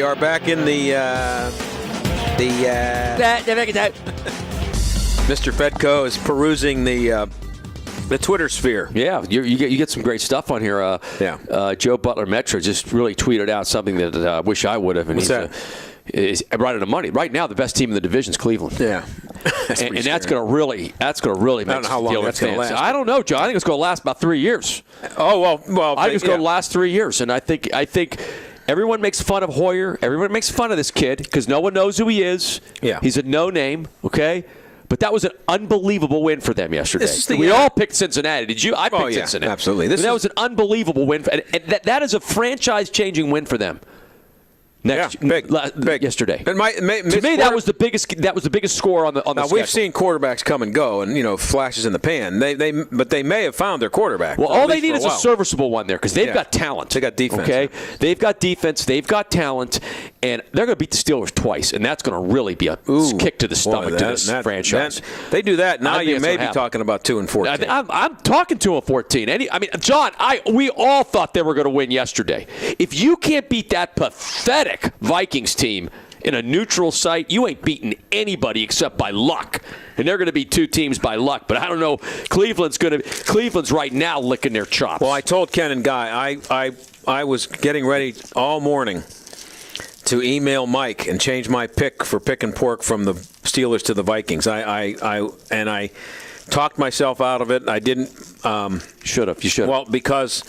we are back in Mr. Fedko is perusing the Twitter sphere. Yeah, you get some great stuff on here. Joe Butler Metro just really tweeted out something that I wish I would have. And what's that? Is right on the money. Right now, the best team in the division is Cleveland. Yeah, and that's going to really make I don't know how long that's going to last. I don't know, John. I think it's going to last about 3 years. Oh well. I think it's going to last 3 years, and I think everyone makes fun of Hoyer. Everyone makes fun of this kid because no one knows who he is. Yeah, he's a no name. Okay. But that was an unbelievable win for them yesterday. We all picked Cincinnati. Did you? I picked Cincinnati. Absolutely. That was an unbelievable win. And that is a franchise-changing win for them. Big. Yesterday. And to me, that was the biggest score on the Now schedule. We've seen quarterbacks come and go, and flashes in the pan. But they may have found their quarterback. Well, all they need is a serviceable one there because they've got talent. They got defense. Okay, they've got defense. They've got talent, and they're going to beat the Steelers twice, and that's going to really be a kick to the stomach to this franchise. They do that now. You may be talking about 2-14. I'm talking 2-14. John, we all thought they were going to win yesterday. If you can't beat that pathetic Vikings team in a neutral site, you ain't beating anybody except by luck. And they're going to be two teams by luck. But I don't know. Cleveland's right now licking their chops. Well, I told Ken and Guy, I was getting ready all morning to email Mike and change my pick for pick and pork from the Steelers to the Vikings. I talked myself out of it. I didn't. Should have. You should have. Well, because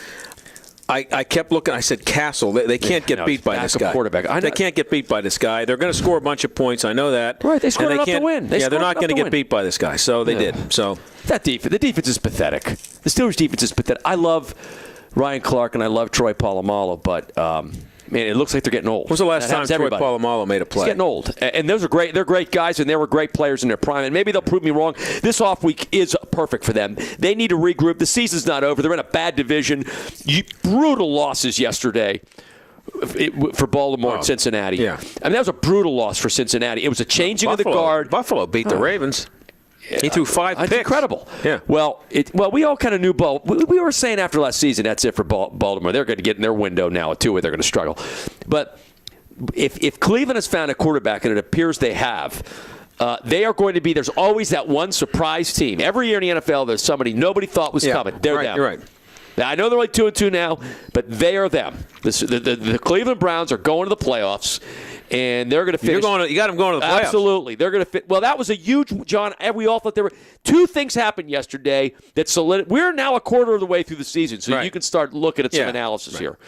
I kept looking. I said, Castle, they can't get beat by this guy. They can't get beat by this guy. They're going to score a bunch of points. I know that. Right, they scored enough to win. They're not going to get beat by this guy. So they did. So the defense is pathetic. The Steelers' defense is pathetic. I love Ryan Clark and I love Troy Polamalu, but man, it looks like they're getting old. When was the last time Troy Polamalu made a play? He's getting old. And those are great. They're great guys, and they were great players in their prime. And maybe they'll prove me wrong. This off week is perfect for them. They need to regroup. The season's not over. They're in a bad division. Brutal losses yesterday for Baltimore and Cincinnati. Yeah. That was a brutal loss for Cincinnati. It was a changing of the guard. Buffalo beat the Ravens. He threw 5 picks. Incredible. Yeah. Well, we all kind of knew we were saying after last season that's it for Baltimore. They're going to get in their window now too, where they're going to struggle. But if Cleveland has found a quarterback, and it appears they have, they are going to be. There's always that one surprise team. Every year in the NFL, there's somebody nobody thought was coming. They're them. You're right. Now, I know they're like 2-2 now, but they are them. The Cleveland Browns are going to the playoffs. And they're going to finish. You got them going to the playoffs. Absolutely. They're going to fit. Well, that was a huge, John. We all thought there were two things happened yesterday that solidified. We're now a quarter of the way through the season, so you can start looking at some analysis here.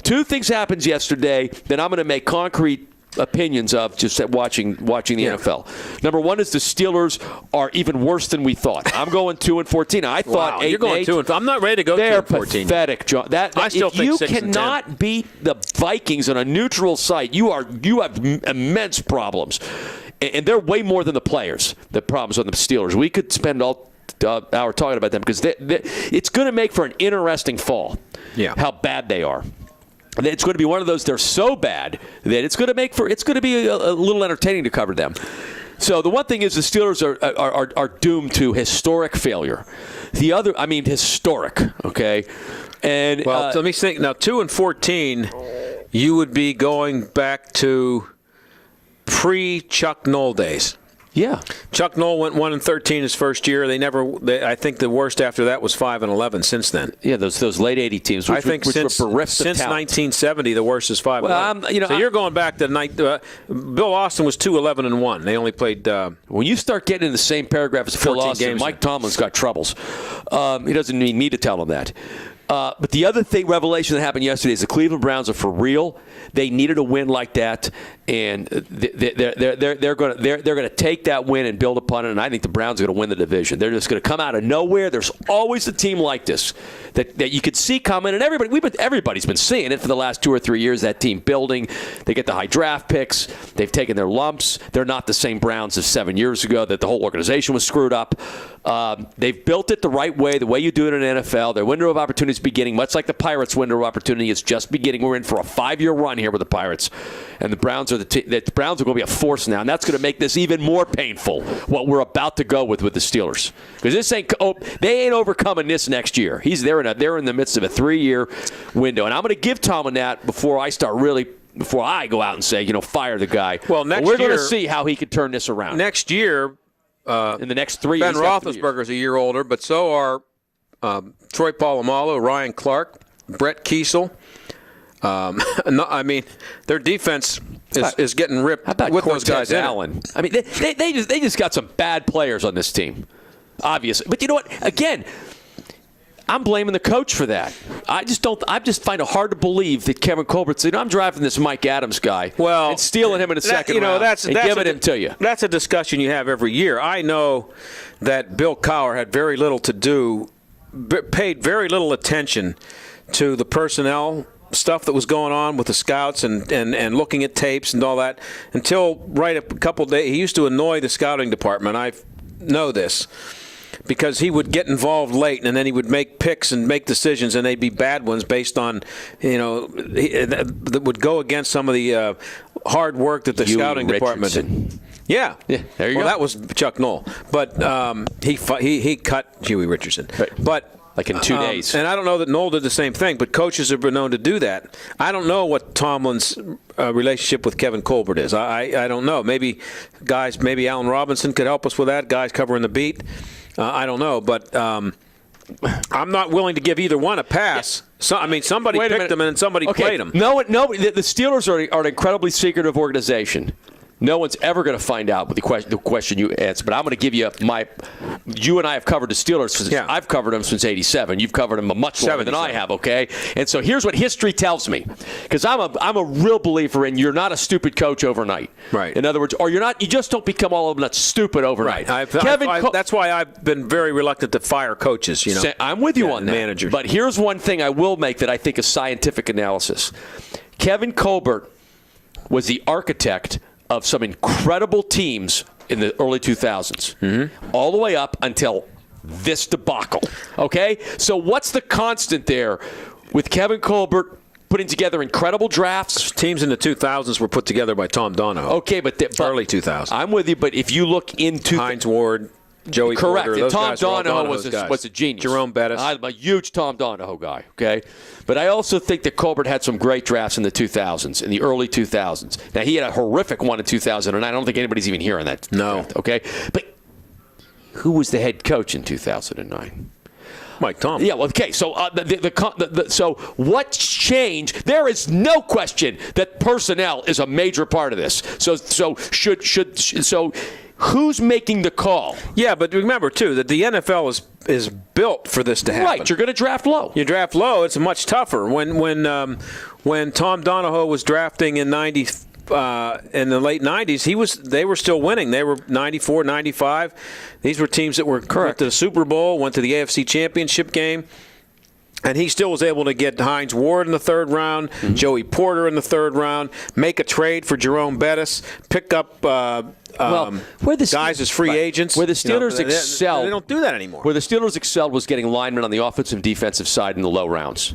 Two things happened yesterday that I'm going to make concrete opinions of just watching the NFL. Number one is the Steelers are even worse than we thought. I'm going 2-14. I thought 8-8. You're going 2-14. I'm not ready to go 2-14. They're pathetic, John. I still think 6-10. If you cannot beat the Vikings on a neutral site, you have immense problems. And they're way more than the players, the problems on the Steelers. We could spend all hour talking about them because it's going to make for an interesting fall. Yeah. How bad they are. It's going to be one of those. They're so bad that it's going to be a little entertaining to cover them. So the one thing is the Steelers are doomed to historic failure. The other, historic. Okay, and let me think. Now 2-14, you would be going back to pre-Chuck Noll days. Yeah, Chuck Noll went 1-13 his first year. I think the worst after that was 5-11. Since then, yeah, those late '80 teams. Which since were bereft of talent. 1970, the worst is 5-11. So you're going back to Bill Austin was 2-11-1. They only played. When you start getting in the same paragraph as Phil Austin, Mike Tomlin's got troubles. He doesn't need me to tell him that. But the other revelation that happened yesterday is the Cleveland Browns are for real. They needed a win like that, and they're going to take that win and build upon it. And I think the Browns are going to win the division. They're just going to come out of nowhere. There's always a team like this that you could see coming, and everybody's been seeing it for the last 2 or 3 years. That team building, they get the high draft picks. They've taken their lumps. They're not the same Browns as 7 years ago that the whole organization was screwed up. They've built it the right way, the way you do it in the NFL. Their window of opportunity is beginning, much like the Pirates' window of opportunity is just beginning. We're in for a 5-year run here with the Pirates, and the Browns are the Browns are going to be a force now, and that's going to make this even more painful. What we're about to go with the Steelers, because they ain't overcoming this next year. They're in the midst of a 3-year window, and I'm going to give Tomlin that before I start really before I go out and say, fire the guy. Well, next we're going year- to see how he can turn this around. Next year, in the next 3 Ben years. Roethlisberger's a year older, but so are Troy Polamalu, Ryan Clark, Brett Kiesel. I mean, their defense is getting ripped How about with Cortez those guys in it. Allen? I mean, they just got some bad players on this team, obviously. But you know what? Again, I'm blaming the coach for that. I just find it hard to believe that Kevin Colbert said, I'm driving this Mike Adams guy and stealing him in the second round and giving him to you. That's a discussion you have every year. I know that Bill Cowher had very little to do, paid very little attention to the personnel stuff that was going on with the scouts and looking at tapes and all that until right a couple of days. He used to annoy the scouting department. I know this because he would get involved late and then he would make picks and make decisions and they'd be bad ones based on, that would go against some of the hard work that the scouting department did. Yeah. There you go. Well, that was Chuck Knoll, but he cut Huey Richardson. Right. But like in 2 days. And I don't know that Knoll did the same thing, but coaches have been known to do that. I don't know what Tomlin's relationship with Kevin Colbert is. I don't know. Maybe Allen Robinson could help us with that, guys covering the beat. I don't know, but I'm not willing to give either one a pass. So, somebody picked them and somebody played them. No, the Steelers are an incredibly secretive organization. No one's ever going to find out with the question you answer. But I'm going to give you you and I have covered the Steelers. I've covered them since '87. You've covered them much longer than I have, okay? And so here's what history tells me. Because I'm a real believer in you're not a stupid coach overnight. Right. In other words, or you just don't become all of a sudden stupid overnight. Right. That's why I've been very reluctant to fire coaches, I'm with you on that. Managers. But here's one thing I will make that I think is scientific analysis. Kevin Colbert was the architect of some incredible teams in the early 2000s, all the way up until this debacle. Okay? So what's the constant there with Kevin Colbert putting together incredible drafts? Teams in the 2000s were put together by Tom Donahoe. Okay, but early 2000s. I'm with you, but if you look into Hines Ward, Joey correct, Porter, and Tom guys Donahoe was a genius. Jerome Bettis. I'm a huge Tom Donahoe guy, okay? But I also think that Colbert had some great drafts in the 2000s, in the early 2000s. Now, he had a horrific one in 2009. I don't think anybody's even hearing that. No. Draft, okay? But who was the head coach in 2009? Mike Tomlin. Yeah, well, okay. So, so what's changed? There is no question that personnel is a major part of this. So who's making the call? Yeah, but remember too that the NFL is built for this to happen. Right, you're going to draft low. You draft low, it's much tougher. When Tom Donahoe was drafting in in the late 90s, they were still winning. They were 94, 95. These were teams that went to the Super Bowl, went to the AFC Championship game. And he still was able to get Hines Ward in the third round, Joey Porter in the third round, make a trade for Jerome Bettis, pick up guys as free agents. Where the Steelers excelled. They don't do that anymore. Where the Steelers excelled was getting linemen on the offensive and defensive side in the low rounds.